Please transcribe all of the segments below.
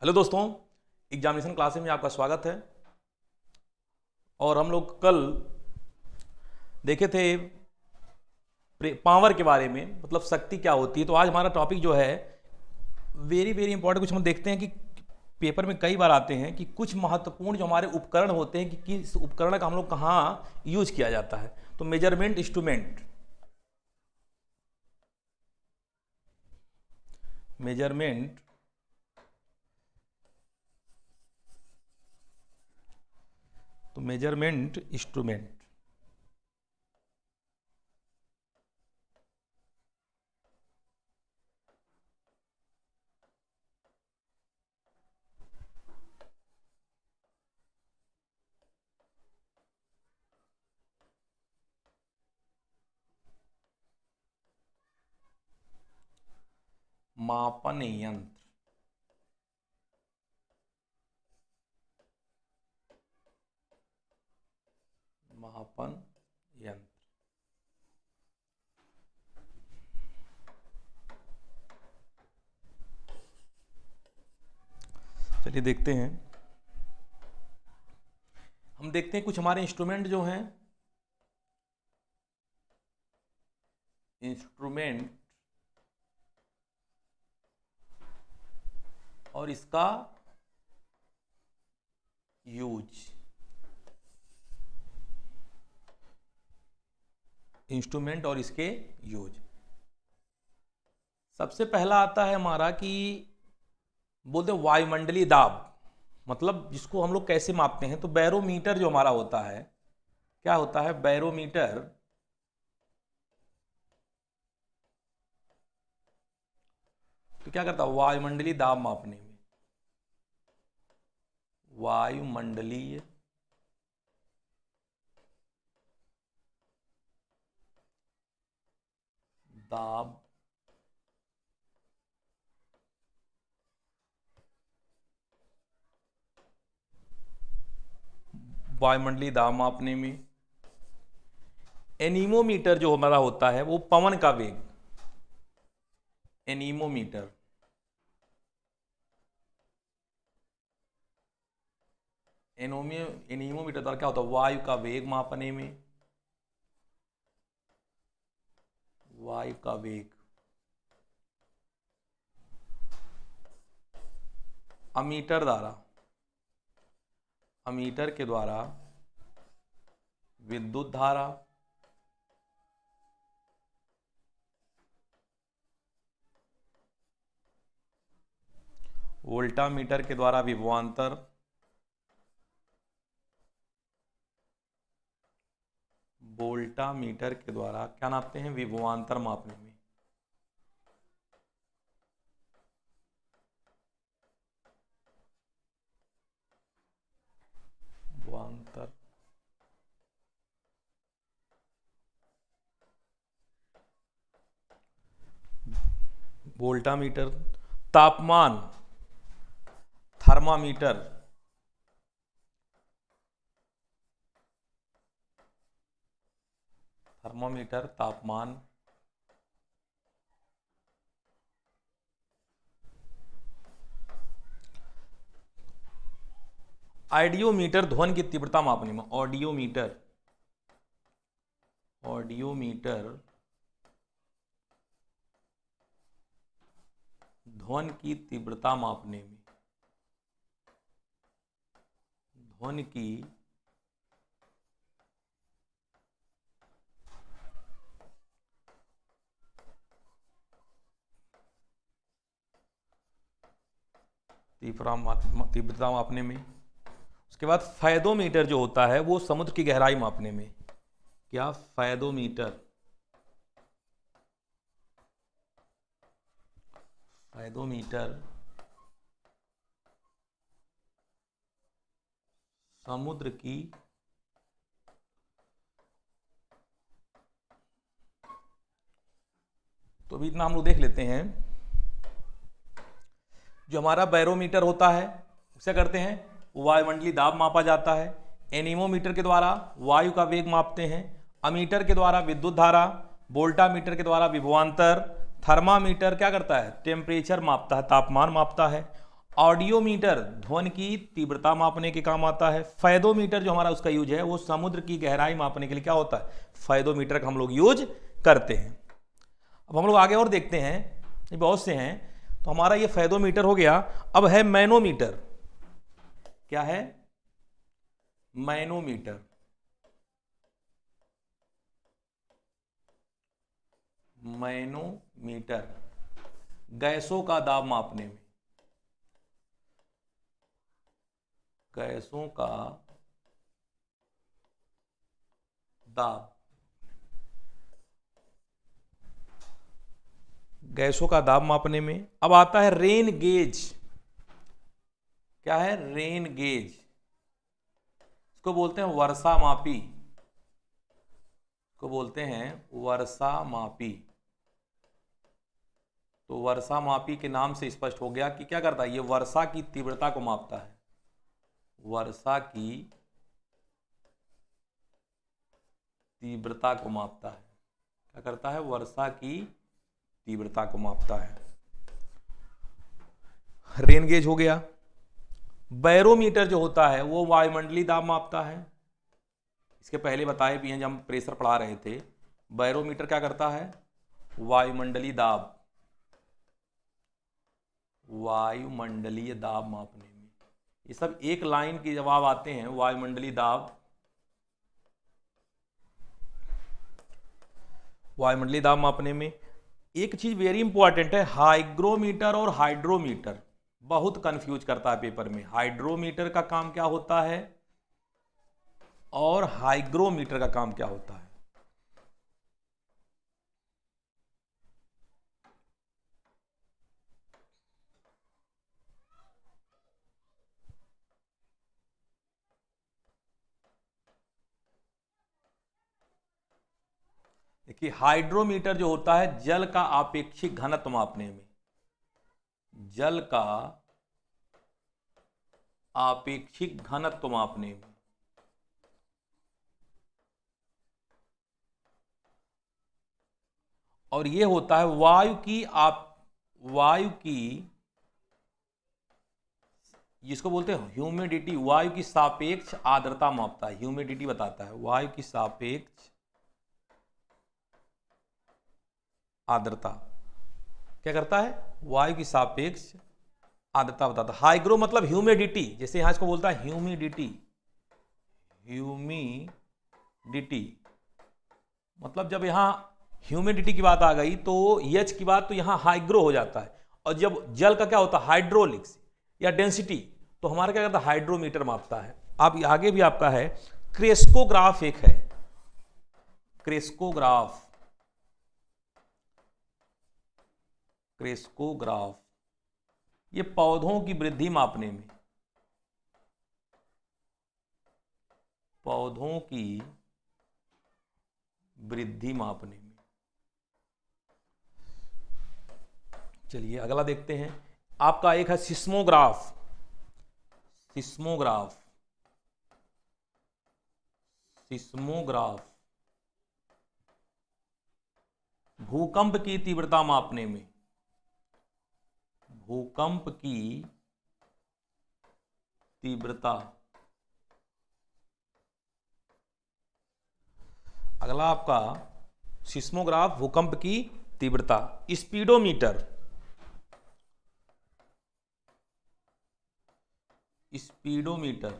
Hello दोस्तों, examination classes में आपका स्वागत है। और हम लोग कल देखे थे पावर के बारे में, मतलब शक्ति क्या होती है। तो आज हमारा टॉपिक जो है वेरी वेरी इंपॉर्टेंट। कुछ हम देखते हैं कि पेपर में कई बार आते हैं कि कुछ महत्वपूर्ण जो हमारे उपकरण होते हैं कि किस उपकरण का हम लोग कहाँ यूज किया जाता है। तो मेजरमेंट इंस्ट्रूमेंट, मेजरमेंट तो मेजरमेंट इंस्ट्रूमेंट मापन यंत्र, मापन यंत्र। चलिए देखते हैं। हम देखते हैं कुछ हमारे इंस्ट्रूमेंट जो हैं, इंस्ट्रूमेंट और इसका यूज। इंस्ट्रूमेंट और इसके यूज। सबसे पहला आता है हमारा कि बोलते हैं वायुमंडलीय दाब, मतलब जिसको हम लोग कैसे मापते हैं। तो बैरोमीटर जो हमारा होता है, क्या होता है बैरोमीटर, तो क्या करता है वायुमंडलीय दाब मापने में। वायुमंडलीय दाब वायुमंडलीय दाब मापने में। एनीमोमीटर जो हमारा होता है वो पवन का वेग, एनीमोमीटर, एनीमोमीटर द्वारा क्या होता है वायु का वेग मापने में, वायु का वेग। अमीटर द्वारा, अमीटर के द्वारा विद्युत धारा, वोल्टामीटर के द्वारा विभवांतर, वोल्टामीटर के द्वारा क्या नापते हैं विभवांतर मापने में। विभवांतर, वोल्टामीटर। तापमान, थर्मामीटर, थर्मामीटर तापमान। ऑडियोमीटर ध्वनि की तीव्रता मापने में, ऑडियोमीटर, ऑडियोमीटर ध्वनि की तीव्रता मापने में, ध्वनि की तीव्रता मापने में। उसके बाद फैदोमीटर जो होता है वो समुद्र की गहराई मापने में। क्या फैदोमीटर, फैदोमीटर समुद्र की तो अभी इतना हम लोग देख लेते हैं। जो हमारा बैरोमीटर होता है उसे करते हैं वायुमंडलीय दाब मापा जाता है। एनीमोमीटर के द्वारा वायु का वेग मापते हैं। अमीटर के द्वारा विद्युत धारा। वोल्टामीटर के द्वारा विभवांतर। थर्मामीटर क्या करता है टेम्परेचर मापता है, तापमान मापता है। ऑडियोमीटर ध्वनि की तीव्रता मापने के काम आता है। फेदोमीटर जो हमारा उसका यूज है वो समुद्र की गहराई मापने के लिए क्या होता है, फेदोमीटर का हम लोग यूज करते हैं। अब हम लोग आगे और देखते हैं, ये बहुत से हैं। तो हमारा ये फेदोमीटर हो गया। अब है मैनोमीटर। क्या है, मैनोमीटर। मैनोमीटर गैसों का दाब मापने में, गैसों का दाब, गैसों का दाब मापने में। अब आता है रेन गेज। क्या है, रेन गेज। इसको बोलते हैं वर्षा मापी, को बोलते हैं वर्षा मापी। तो वर्षा मापी के नाम से स्पष्ट हो गया कि क्या करता है, ये वर्षा की तीव्रता को मापता है। वर्षा की तीव्रता को मापता है। क्या करता है, वर्षा की तीव्रता को मापता है। रेन गेज हो गया। बैरोमीटर जो होता है वो वायुमंडलीय दाब मापता है। इसके पहले बताए भी हैं जब हम प्रेशर पढ़ा रहे थे। बैरोमीटर क्या करता है, वायुमंडलीय दाब, वायुमंडलीय दाब मापने में। ये सब एक लाइन के जवाब आते हैं। वायुमंडलीय दाब, वायुमंडलीय दाब मापने में। एक चीज वेरी इंपॉर्टेंट है, हाइग्रोमीटर और हाइड्रोमीटर। बहुत कंफ्यूज करता है पेपर में। हाइड्रोमीटर का काम क्या होता है और हाइग्रोमीटर का काम क्या होता है। देखिए, हाइड्रोमीटर जो होता है जल का आपेक्षिक घनत्व मापने में, जल का आपेक्षिक घनत्व मापने में। और ये होता है वायु की, जिसको बोलते हैं ह्यूमिडिटी, वायु की सापेक्ष आर्द्रता मापता है। ह्यूमिडिटी बताता है वायु की सापेक्ष आर्द्रता। क्या करता है, वायु की सापेक्ष आर्द्रता बताता है। हाइग्रो मतलब ह्यूमिडिटी, जैसे यहां इसको बोलता है ह्यूमिडिटी। ह्यूमिडिटी मतलब जब यहां ह्यूमिडिटी की बात आ गई तो एच की बात, तो यहां हाइग्रो हो जाता है। और जब जल का क्या होता है, हाइड्रोलिक्स या डेंसिटी, तो हमारा क्या करता है, हाइड्रोमीटर मापता है। अब आगे भी आपका है क्रेस्कोग्राफ, एक है क्रेस्कोग्राफ। क्रेस्कोग्राफ ये पौधों की वृद्धि मापने में, पौधों की वृद्धि मापने में। चलिए अगला देखते हैं। आपका एक है सिस्मोग्राफ। सिस्मोग्राफ, सिस्मोग्राफ भूकंप की तीव्रता मापने में, भूकंप की तीव्रता। अगला आपका सिस्मोग्राफ भूकंप की तीव्रता। स्पीडोमीटर, स्पीडोमीटर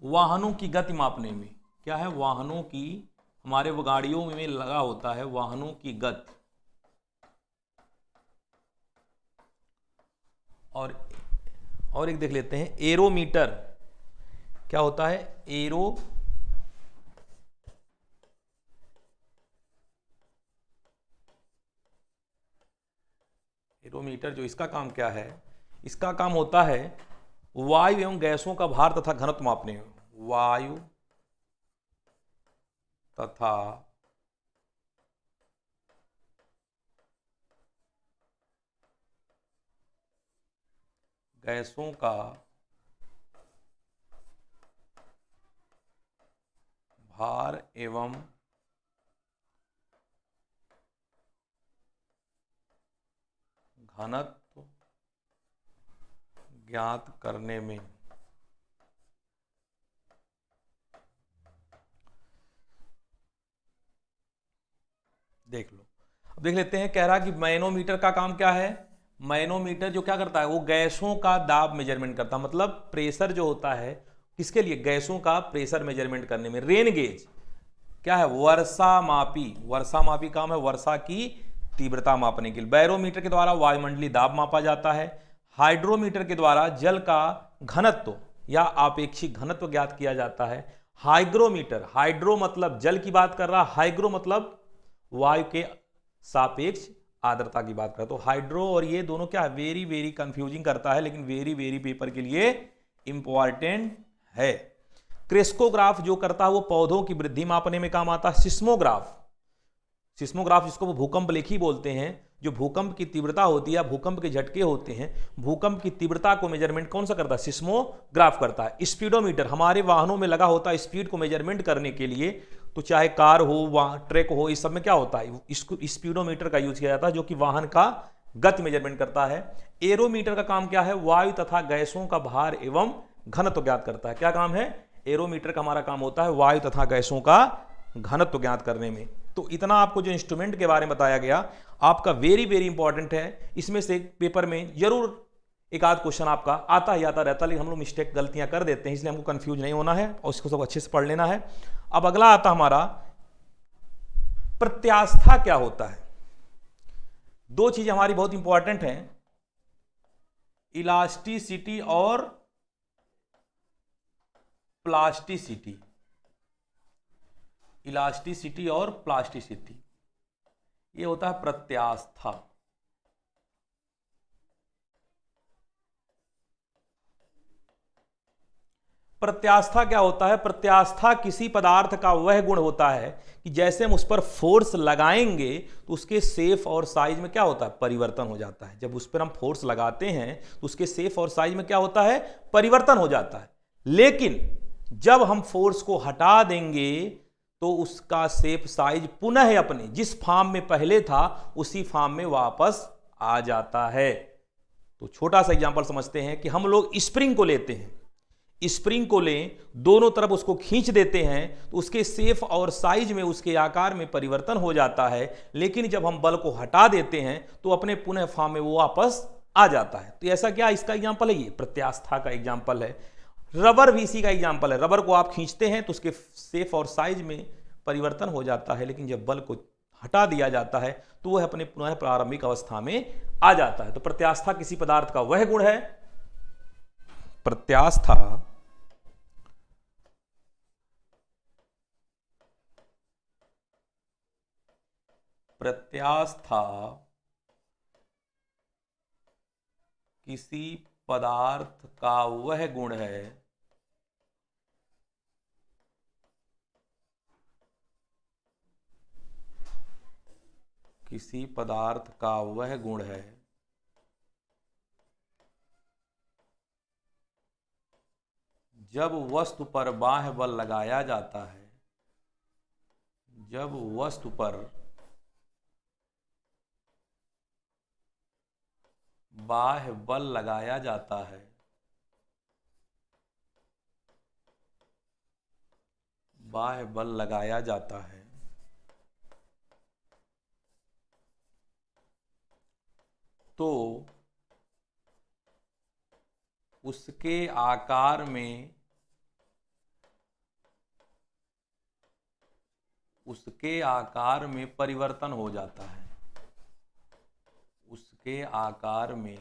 वाहनों की गति मापने में। क्या है, वाहनों की, हमारे वो गाड़ियों में लगा होता है वाहनों की गति। और एक देख लेते हैं एरोमीटर। क्या होता है, एरोमीटर जो इसका काम क्या है, इसका काम होता है वायु एवं गैसों का भार तथा घनत्व मापने में। वायु तथा गैसों का भार एवं घनत्व ज्ञात करने में देख लो। अब देख लेते हैं, कह रहा कि मैनोमीटर का काम क्या है। मैनोमीटर जो क्या करता है, वो गैसों का दाब मेजरमेंट करता है, मतलब प्रेशर जो होता है किसके लिए, गैसों का प्रेशर मेजरमेंट करने में। रेन गेज क्या है, वर्षा मापी, वर्षा मापी काम है वर्षा की तीव्रता मापने के लिए। बैरोमीटर के द्वारा वायुमंडलीय दाब मापा जाता है। हाइड्रोमीटर के द्वारा जल का घनत्व या आपेक्षिक घनत्व ज्ञात किया जाता है। हाइग्रोमीटर, हाइड्रो मतलब जल की बात कर रहा, हाइग्रो मतलब वायु के सापेक्ष आर्द्रता की बात कर। तो हाइड्रो और ये दोनों क्या है, वेरी वेरी कंफ्यूजिंग करता है, लेकिन वेरी वेरी पेपर के लिए इंपॉर्टेंट है। क्रेस्कोग्राफ जो करता है वो पौधों की वृद्धि मापने में काम आता है। सिस्मोग्राफ, सिस्मोग्राफ जिसको वो भूकंप लेखी बोलते हैं, जो भूकंप की तीव्रता होती है, भूकंप के झटके होते हैं, भूकंप की तीव्रता को मेजरमेंट कौन सा करता है, सिस्मोग्राफ करता है। स्पीडोमीटर हमारे वाहनों में लगा होता है स्पीड को मेजरमेंट करने के लिए, तो चाहे कार हो ट्रक हो, इस सब में क्या होता है, इसको स्पीडोमीटर का यूज किया जाता है, जो कि वाहन का गति मेजरमेंट करता है। एरोमीटर का काम क्या है, वायु तथा गैसों का भार एवं घनत्व ज्ञात करता है। क्या काम है, एरोमीटर का हमारा काम होता है वायु तथा गैसों का घनत्व ज्ञात करने में। तो इतना आपको जो इंस्ट्रूमेंट के बारे में बताया गया आपका वेरी वेरी इंपॉर्टेंट है। इसमें से पेपर में जरूर एक आध क्वेश्चन आपका आता ही आता रहता है, लेकिन हम लोग मिस्टेक गलतियां कर देते हैं, इसलिए हमको कंफ्यूज नहीं होना है और इसको सब अच्छे से पढ़ लेना है। अब अगला आता हमारा प्रत्यास्था क्या होता है। दो चीजें हमारी बहुत इंपॉर्टेंट हैं, इलास्टिसिटी और प्लास्टिसिटी। इलास्टिसिटी और प्लास्टिसिटी, ये होता है प्रत्यास्था। प्रत्यास्था क्या होता है, प्रत्यास्था किसी पदार्थ का वह गुण होता है कि जैसे हम उस पर फोर्स लगाएंगे तो उसके शेप और साइज में क्या होता है, परिवर्तन हो जाता है। जब उस पर हम फोर्स लगाते हैं तो उसके शेप और साइज में क्या होता है, परिवर्तन हो जाता है। लेकिन जब हम फोर्स को हटा देंगे तो उसका शेप साइज पुनः अपने जिस फॉर्म में पहले था उसी फॉर्म में वापस आ जाता है। तो छोटा सा एग्जांपल समझते हैं कि हम लोग स्प्रिंग को लेते हैं, स्प्रिंग को लें, दोनों तरफ उसको खींच देते हैं तो उसके शेप और साइज में, उसके आकार में परिवर्तन हो जाता है। लेकिन जब हम बल को हटा देते हैं तो अपने पुनः फॉर्म में वो वापस आ जाता है। तो ऐसा क्या इसका एग्जांपल है, ये प्रत्यास्था का एग्जांपल है। रबर भी इसी का एग्जांपल है। रबर को आप खींचते हैं तो उसके शेप और साइज में परिवर्तन हो जाता है, लेकिन जब बल को हटा दिया जाता है तो वह अपने पुनः प्रारंभिक अवस्था में आ जाता है। तो प्रत्यास्था किसी पदार्थ का वह गुण है, प्रत्यास्था प्रत्यास्था किसी पदार्थ का वह गुण है किसी पदार्थ का वह गुण है जब वस्तु पर बाह्य बल लगाया जाता है, जब वस्तु पर बाह्य बल लगाया जाता है, बाह्य बल लगाया जाता है, तो उसके आकार में, उसके आकार में परिवर्तन हो जाता है, उसके आकार में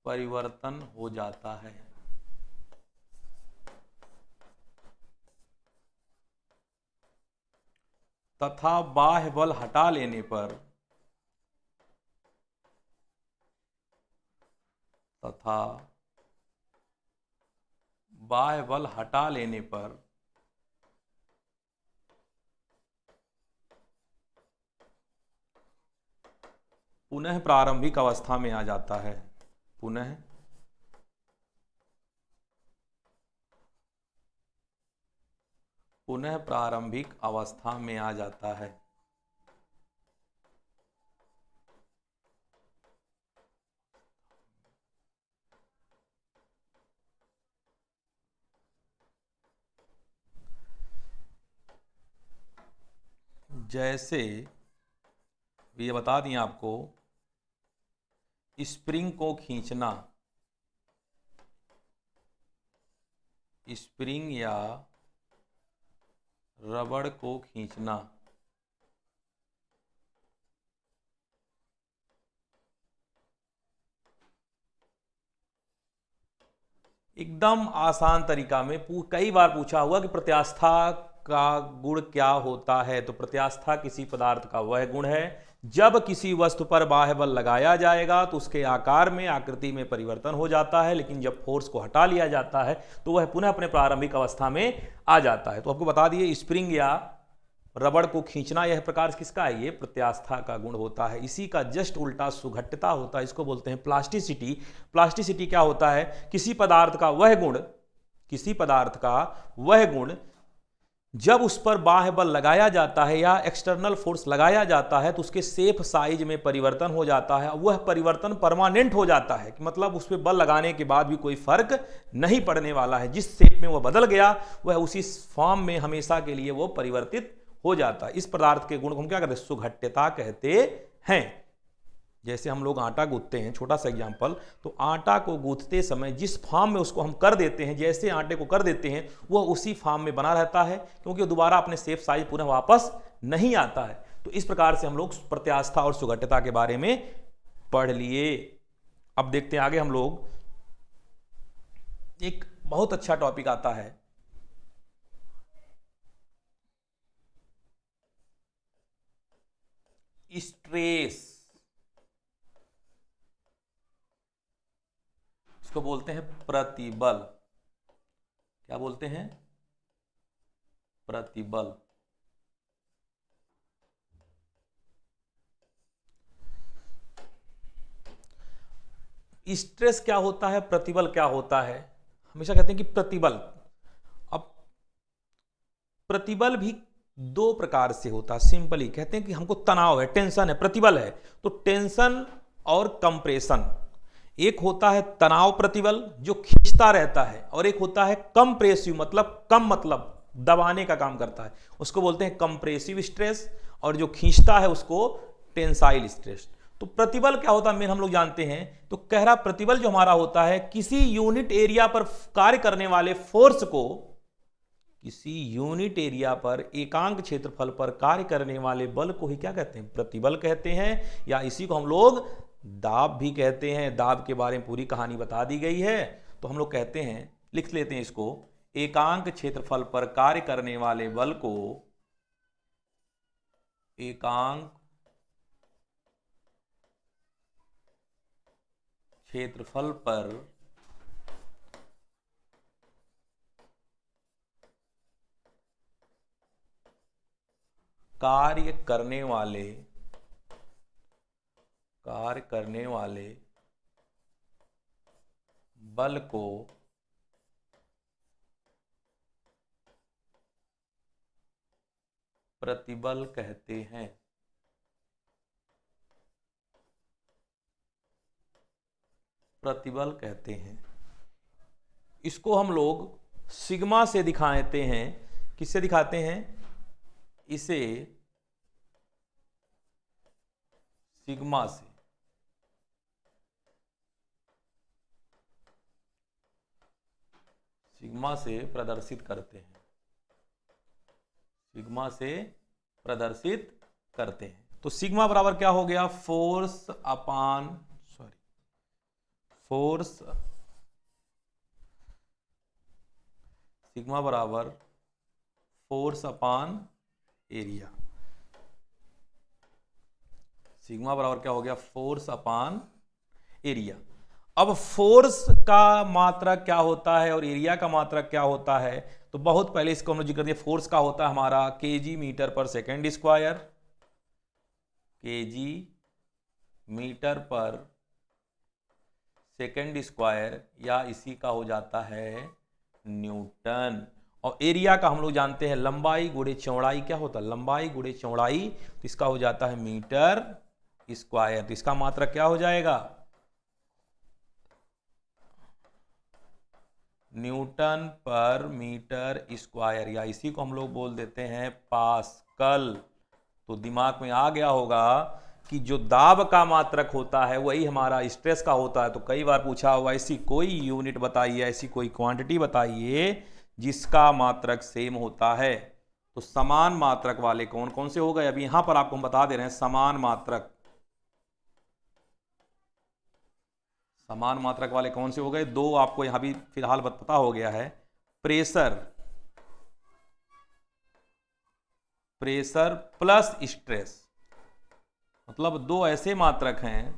परिवर्तन हो जाता है। तथा बाह्य बल हटा लेने पर, तथा बाह्य बल हटा लेने पर पुनः प्रारंभिक अवस्था में आ जाता है, पुनः पुनः प्रारंभिक अवस्था में आ जाता है। जैसे ये बता दिए आपको, स्प्रिंग को खींचना, स्प्रिंग या रबड़ को खींचना, एकदम आसान तरीका में कई बार पूछा हुआ कि प्रत्यास्था का गुण क्या होता है। तो प्रत्यास्था किसी पदार्थ का वह गुण है जब किसी वस्तु पर बाह्य बल लगाया जाएगा तो उसके आकार में, आकृति में परिवर्तन हो जाता है, लेकिन जब फोर्स को हटा लिया जाता है तो वह पुनः अपने प्रारंभिक अवस्था में आ जाता है। तो आपको बता दिए स्प्रिंग या रबड़ को खींचना यह प्रकार किसका है, ये प्रत्यास्था का गुण होता है। इसी का जस्ट उल्टा सुघट्यता होता है, इसको बोलते हैं प्लास्टिसिटी। प्लास्टिसिटी क्या होता है, किसी पदार्थ का वह गुण, किसी पदार्थ का वह गुण जब उस पर बाह्य बल लगाया जाता है या एक्सटर्नल फोर्स लगाया जाता है तो उसके शेप साइज में परिवर्तन हो जाता है। वह परिवर्तन परमानेंट हो जाता है, मतलब उस पर बल लगाने के बाद भी कोई फर्क नहीं पड़ने वाला है। जिस शेप में वह बदल गया वह उसी फॉर्म में हमेशा के लिए वो परिवर्तित हो जाता है। इस पदार्थ के गुण को हम क्या कहते हैं, सुघट्यता कहते हैं। जैसे हम लोग आटा गूंथते हैं, छोटा सा एग्जांपल, तो आटा को गूंथते समय जिस फॉर्म में उसको हम कर देते हैं, जैसे आटे को कर देते हैं वह उसी फॉर्म में बना रहता है, क्योंकि दोबारा अपने शेप साइज पुनः वापस नहीं आता है। तो इस प्रकार से हम लोग प्रत्यास्था और सुघट्यता के बारे में पढ़ लिए। अब देखते हैं आगे हम लोग, एक बहुत अच्छा टॉपिक आता है, स्ट्रेस। इसको बोलते हैं प्रतिबल। क्या बोलते हैं, प्रतिबल। स्ट्रेस क्या होता है, प्रतिबल क्या होता है। हमेशा कहते हैं कि प्रतिबल, अब प्रतिबल भी दो प्रकार से होता है। सिंपली कहते हैं कि हमको तनाव है, टेंशन है, प्रतिबल है, तो टेंशन और कंप्रेशन। एक होता है तनाव प्रतिबल जो खींचता रहता है, और एक होता है कंप्रेसिव, मतलब कम, मतलब दबाने का काम करता है, उसको बोलते हैं कंप्रेसिव स्ट्रेस। और जो खींचता है उसको टेंसाइल स्ट्रेस। तो प्रतिबल क्या होता है मेन हम लोग जानते हैं। तो कह रहा प्रतिबल जो हमारा होता है, किसी यूनिट एरिया पर कार्य करने वाले फोर्स को, किसी यूनिट एरिया पर एकांक क्षेत्रफल पर कार्य करने वाले बल को ही क्या कहते हैं, प्रतिबल कहते हैं। या इसी को हम लोग दाब भी कहते हैं। दाब के बारे में पूरी कहानी बता दी गई है। तो हम लोग कहते हैं, लिख लेते हैं इसको, एकांक क्षेत्रफल पर कार्य करने वाले बल को एकांक क्षेत्रफल पर कार्य करने वाले बल को प्रतिबल कहते हैं। प्रतिबल कहते हैं। इसको हम लोग सिग्मा से दिखाते हैं। किससे दिखाते हैं, इसे सिग्मा से। सिग्मा से प्रदर्शित करते हैं। सिग्मा से प्रदर्शित करते हैं। तो सिग्मा बराबर क्या हो गया, फोर्स सिग्मा बराबर फोर्स अपान एरिया। सिग्मा बराबर क्या हो गया, फोर्स अपान एरिया। अब फोर्स का मात्रक क्या होता है और एरिया का मात्रक क्या होता है, तो बहुत पहले इसको हम जिक्र दिया। फोर्स का होता है हमारा केजी मीटर पर सेकेंड स्क्वायर, केजी मीटर पर सेकेंड स्क्वायर, या इसी का हो जाता है न्यूटन। और एरिया का हम लोग जानते हैं लंबाई गुणे चौड़ाई। क्या होता है, लंबाई गुणे चौड़ाई, तो इसका हो जाता है मीटर स्क्वायर। तो इसका मात्रक क्या हो जाएगा, न्यूटन पर मीटर स्क्वायर, या इसी को हम लोग बोल देते हैं पास्कल। तो दिमाग में आ गया होगा कि जो दाब का मात्रक होता है वही हमारा स्ट्रेस का होता है। तो कई बार पूछा होगा ऐसी कोई यूनिट बताइए, ऐसी कोई क्वांटिटी बताइए जिसका मात्रक सेम होता है। तो समान मात्रक वाले कौन कौन से हो गए, अभी यहां पर आपको हम बता दे रहे हैं। समान मात्रक वाले कौन से हो गए, दो आपको यहां भी फिलहाल पता हो गया है। प्रेशर प्लस स्ट्रेस, मतलब दो ऐसे मात्रक हैं,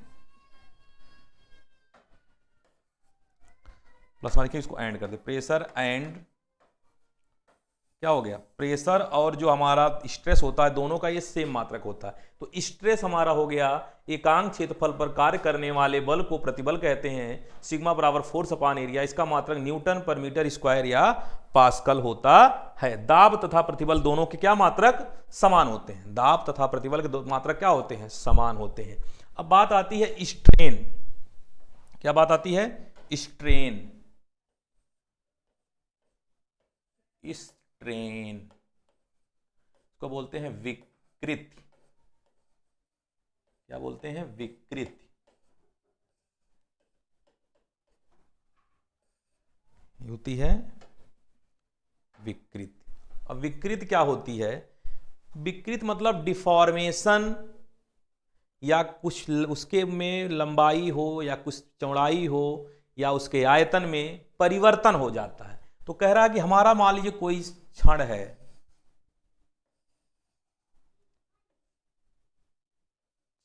प्लस मान के इसको एंड कर दे, प्रेशर एंड क्या हो गया, प्रेशर और जो हमारा स्ट्रेस होता है दोनों का ये सेम मात्रक होता है। तो स्ट्रेस हमारा हो गया एकांक क्षेत्रफल पर कार्य करने वाले बल को प्रतिबल कहते हैं। सिग्मा बराबर फोर्स अपॉन एरिया, इसका मात्रक न्यूटन पर मीटर स्क्वायर या पास्कल होता है। दाब तथा प्रतिबल दोनों के क्या मात्रक समान होते हैं, दाब तथा प्रतिबल के मात्रक क्या होते हैं, समान होते हैं। अब बात आती है स्ट्रेन, क्या बात आती है, स्ट्रेन इसको बोलते हैं विकृति, क्या बोलते हैं, विकृति। होती है विकृति। अब विकृति क्या होती है, विकृति मतलब डिफॉर्मेशन, या कुछ उसके में लंबाई हो या कुछ चौड़ाई हो या उसके आयतन में परिवर्तन हो जाता है। तो कह रहा है कि हमारा मान लीजिए कोई क्षण है,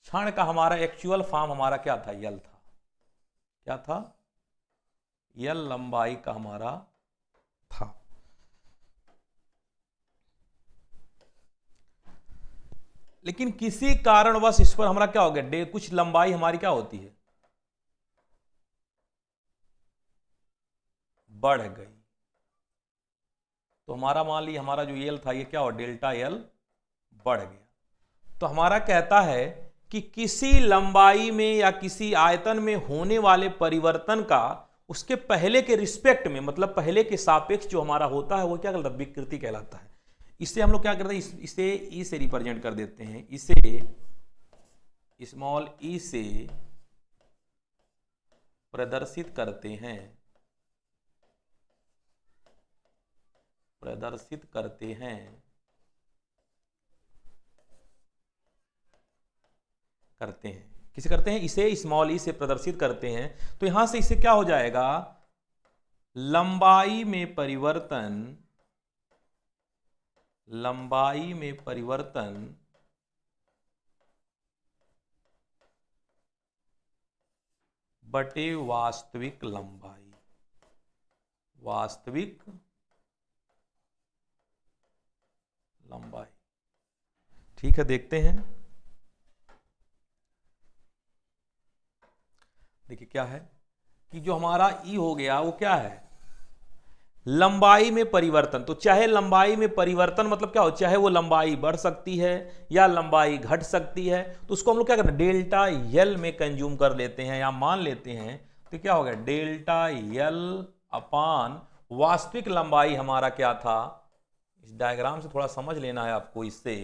क्षण का हमारा एक्चुअल फॉर्म हमारा क्या था, यल था, क्या था, यल लंबाई का हमारा था। लेकिन किसी कारणवश इस पर हमारा क्या हो गया, कुछ लंबाई हमारी क्या होती है, बढ़ गई। तो हमारा मान लीजिए हमारा जो यल था ये क्या हो, डेल्टा यल बढ़ गया। तो हमारा कहता है कि किसी लंबाई में या किसी आयतन में होने वाले परिवर्तन का उसके पहले के रिस्पेक्ट में, मतलब पहले के सापेक्ष जो हमारा होता है वो क्या कहलाता है, विकृति कहलाता है। इसे हम लोग क्या करते हैं, इसे ई से रिप्रेजेंट कर देते हैं, इसे स्मॉल ई से प्रदर्शित करते हैं, किसे करते हैं, इसे स्मॉल ई से प्रदर्शित करते हैं। तो यहां से इसे क्या हो जाएगा, लंबाई में परिवर्तन बटे वास्तविक लंबाई, ठीक है। देखते हैं, देखिए क्या है कि जो हमारा ई हो गया वो क्या है, लंबाई में परिवर्तन। तो चाहे लंबाई में परिवर्तन मतलब क्या हो, चाहे वो लंबाई बढ़ सकती है या लंबाई घट सकती है, तो उसको हम लोग क्या करते हैं, डेल्टा यल में कंज्यूम कर लेते हैं या मान लेते हैं। तो क्या हो गया, डेल्टा यल अपान वास्तविक लंबाई हमारा क्या था। इस डायग्राम से थोड़ा समझ लेना है आपको, इससे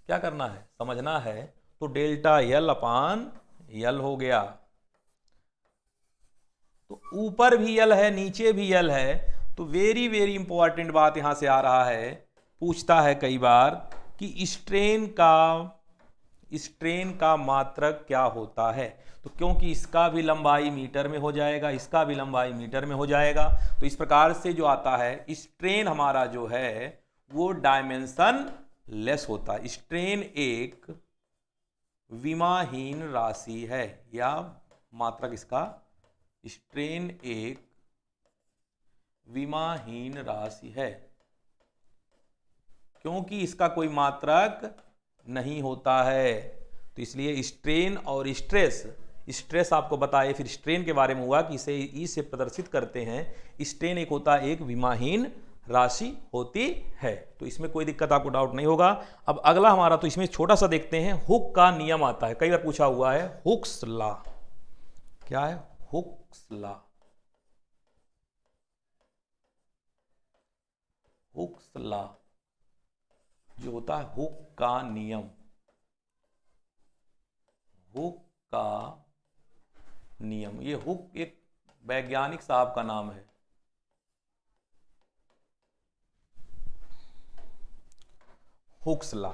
क्या करना है, समझना है। तो डेल्टा यल अपान यल हो गया, तो ऊपर भी यल है नीचे भी यल है। तो वेरी वेरी इंपॉर्टेंट बात यहां से आ रहा है, पूछता है कई बार कि स्ट्रेन का मात्रक क्या होता है। तो क्योंकि इसका भी लंबाई मीटर में हो जाएगा, इसका भी लंबाई मीटर में हो जाएगा, तो इस प्रकार से जो आता है स्ट्रेन हमारा जो है वो डायमेंशन लेस होता है। स्ट्रेन एक विमाहीन राशि है, या मात्रक इसका, स्ट्रेन एक विमाहीन राशि है क्योंकि इसका कोई मात्रक नहीं होता है। तो इसलिए स्ट्रेन और स्ट्रेस आपको बताए, फिर स्ट्रेन के बारे में हुआ कि इसे ई से प्रदर्शित करते हैं। स्ट्रेन एक होता है, एक विमाहीन राशि होती है। तो इसमें कोई दिक्कत आपको डाउट नहीं होगा। अब अगला हमारा, तो इसमें छोटा सा देखते हैं, हुक का नियम आता है, कई बार पूछा हुआ है, हुक्स लॉ। क्या है, हुक्स लॉ। हुक्स लॉ जो होता है हुक का नियम, हुक का नियम, ये हुक एक वैज्ञानिक साहब का नाम है। Hooke's law.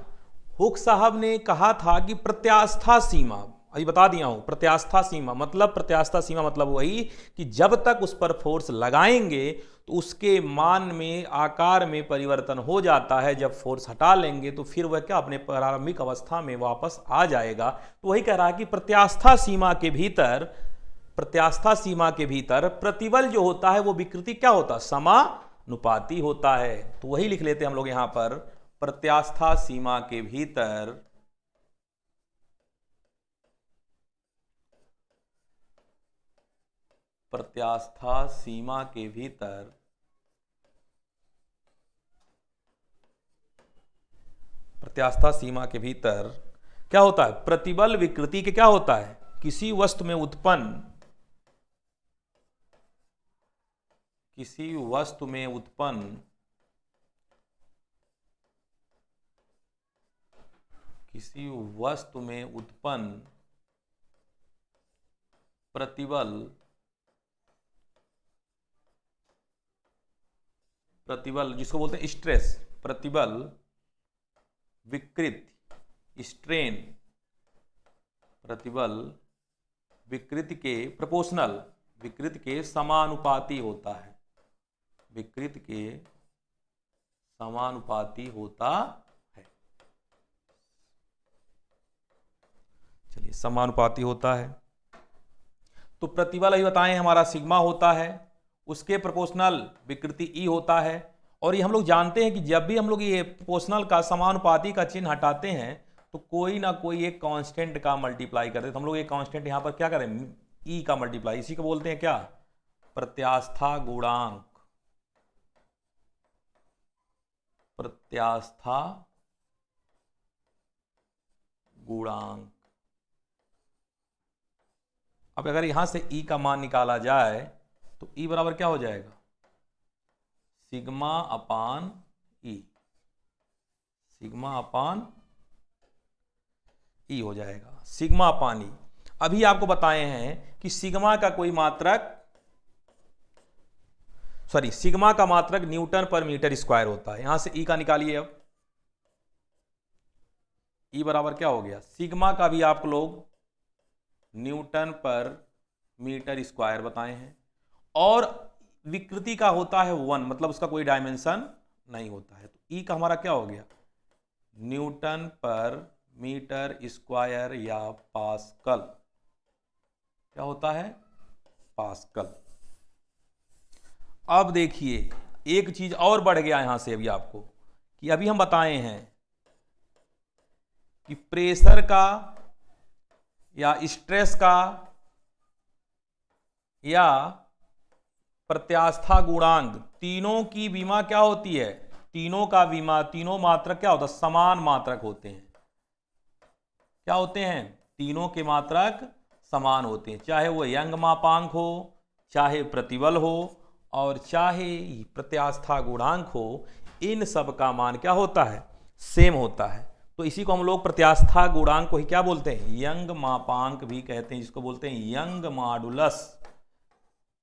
हुक साहब ने कहा था कि प्रत्यास्था सीमा, अभी बता दिया हूं, प्रत्यास्था सीमा मतलब, प्रत्यास्था सीमा मतलब वही कि जब तक उस पर फोर्स लगाएंगे तो उसके मान में, आकार में परिवर्तन हो जाता है, जब फोर्स हटा लेंगे तो फिर वह क्या अपने प्रारंभिक अवस्था में वापस आ जाएगा। तो वही कह रहा है कि प्रत्यास्था सीमा के भीतर, प्रत्यास्था सीमा के भीतर प्रतिबल जो होता है वो विकृति क्या होता है, समानुपाती होता है। तो वही लिख लेते हैं हम लोग यहां पर, प्रत्यास्था सीमा के भीतर प्रत्यास्था सीमा के भीतर प्रत्यास्था सीमा के भीतर क्या होता है, प्रतिबल विकृति के क्या होता है, किसी वस्तु में उत्पन्न, किसी वस्तु में उत्पन्न, किसी वस्तु में उत्पन्न प्रतिबल, प्रतिबल जिसको बोलते हैं स्ट्रेस, प्रतिबल विकृति, स्ट्रेन, प्रतिबल विकृति के प्रोपोर्शनल, विकृति के समानुपाती होता है, विकृति के समानुपाती होता है। चलिए, समानुपाती होता है। तो प्रतिबल अभी बताएं हमारा सिग्मा होता है, उसके प्रोपोर्शनल विकृति ई होता है। और ये हम लोग जानते हैं कि जब भी हम लोग ये प्रोपोर्शनल का, समानुपाती का चिन्ह हटाते हैं तो कोई ना कोई एक कांस्टेंट का मल्टीप्लाई करते हैं। तो हम लोग एक कांस्टेंट यहां पर क्या करें, ई का मल्टीप्लाई, इसी को बोलते हैं क्या, प्रत्यास्था गुणांक, प्रत्यास्था गुणांक। अब अगर यहां से ई का मान निकाला जाए तो ई बराबर क्या हो जाएगा, सिग्मा अपान ई, सिग्मा अपान ई हो जाएगा, सिग्मा अपान ई। अभी आपको बताए हैं कि सिग्मा का कोई मात्रक, सॉरी, सिग्मा का मात्रक न्यूटन पर मीटर स्क्वायर होता है। यहां से ई का निकालिए। अब ई बराबर क्या हो गया, सिग्मा का भी आप लोग न्यूटन पर मीटर स्क्वायर बताए हैं, और विकृति का होता है 1, मतलब उसका कोई डायमेंशन नहीं होता है। तो ई का हमारा क्या हो गया, न्यूटन पर मीटर स्क्वायर या पास्कल, क्या होता है, पास्कल। अब देखिए एक चीज और बढ़ गया यहां से अभी आपको, कि अभी हम बताए हैं कि प्रेशर का या स्ट्रेस का या प्रत्यास्था गुणांक, तीनों की विमा क्या होती है, तीनों का विमा, तीनों मात्रक क्या होता है, समान मात्रक होते हैं। क्या होते हैं, तीनों के मात्रक समान होते हैं, चाहे वो यंग मापांक हो, चाहे प्रतिबल हो, और चाहे प्रत्यास्था गुणांक हो, इन सब का मान क्या होता है, सेम होता है। तो इसी को हम लोग प्रत्यास्था गुणांक को ही क्या बोलते हैं, यंग मापांक भी कहते हैं, जिसको बोलते हैं यंग मॉडुलस।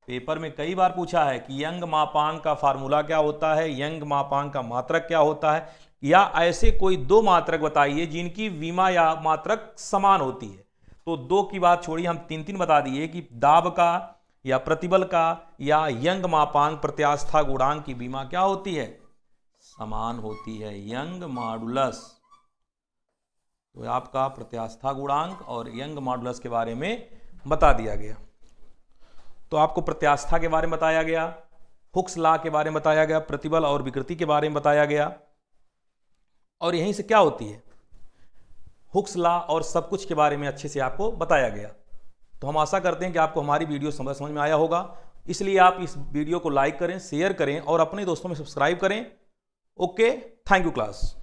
पेपर में कई बार पूछा है कि यंग मापांक का फार्मूला क्या होता है, यंग मापांक का मात्रक क्या होता है, या ऐसे कोई दो मात्रक बताइए जिनकी विमा या मात्रक समान होती है। तो दो की बात छोड़ी, हम तीन तीन बता दिए कि दाब का या प्रतिबल का या यंग मापांक प्रत्यास्था गुणांक की विमा क्या होती है, समान होती है, यंग मॉडुलस। तो आपका प्रत्यास्था गुणांक और यंग मॉडुलस के बारे में बता दिया गया। तो आपको प्रत्यास्था के बारे में बताया गया, हुक्स लॉ के बारे में बताया गया, प्रतिबल और विकृति के बारे में बताया गया, और यहीं से क्या होती है, हुक्स लॉ और सब कुछ के बारे में अच्छे से आपको बताया गया। तो हम आशा करते हैं कि आपको हमारी वीडियो समझ में आया होगा, इसलिए आप इस वीडियो को लाइक करें, शेयर करें और अपने दोस्तों में सब्सक्राइब करें। Okay, thank you class.